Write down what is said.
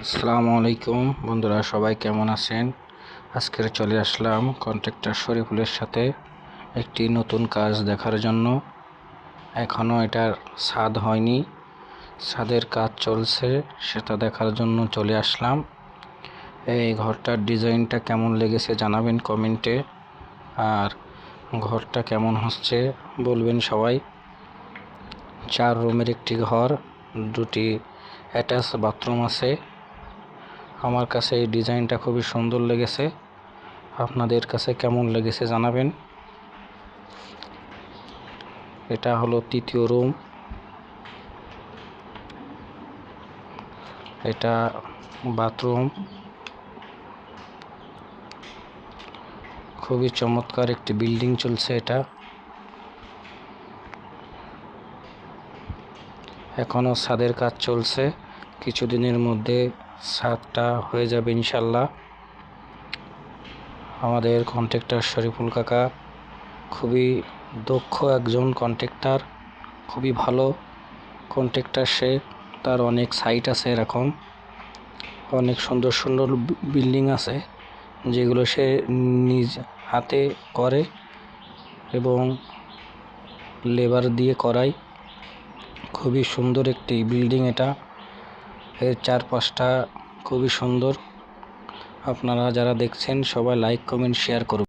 আসসালামু আলাইকুম বন্ধুরা, সবাই কেমন আছেন? আজকে চলে আসলাম কন্ট্রাক্টর শরীফুলের সাথে একটি নতুন কাজ দেখার জন্য। এখনও এটার ছাদ হয়নি, ছাদের কাজ চলছে, সেটা দেখার জন্য চলে আসলাম। এই ঘরটার ডিজাইনটা কেমন লেগেছে জানাবেন কমেন্টে, আর ঘরটা কেমন হচ্ছে বলবেন সবাই। 4 রুমের একটি ঘর, 2টি অ্যাটাচ বাথরুম আছে। আমার কাছে এই ডিজাইনটা খুবই সুন্দর লেগেছে, আপনাদের কাছে কেমন লেগেছে জানাবেন। এটা হলো 3য় রুম, এটা বাথরুম। খুবই চমৎকার একটি বিল্ডিং চলছে এটা। এখনো ছাদের কাজ চলছে, কিছুদিনের মধ্যে ছাদটা হয়ে যাবে ইনশাল্লাহ। আমাদের কন্ট্রাক্টর শরীফুল কাকা খুবই দক্ষ একজন কন্ট্রাক্টর, খুবই ভালো কন্ট্রাক্টর সে। তার অনেক সাইট আছে, এরকম অনেক সুন্দর সুন্দর বিল্ডিং আছে যেগুলো সে নিজ হাতে করে এবং লেবার দিয়ে করায়। খুবই সুন্দর একটি বিল্ডিং এটা, এর চারপাশটা খুবই সুন্দর। আপনারা যারা দেখছেন সবাই লাইক কমেন্ট শেয়ার করুন।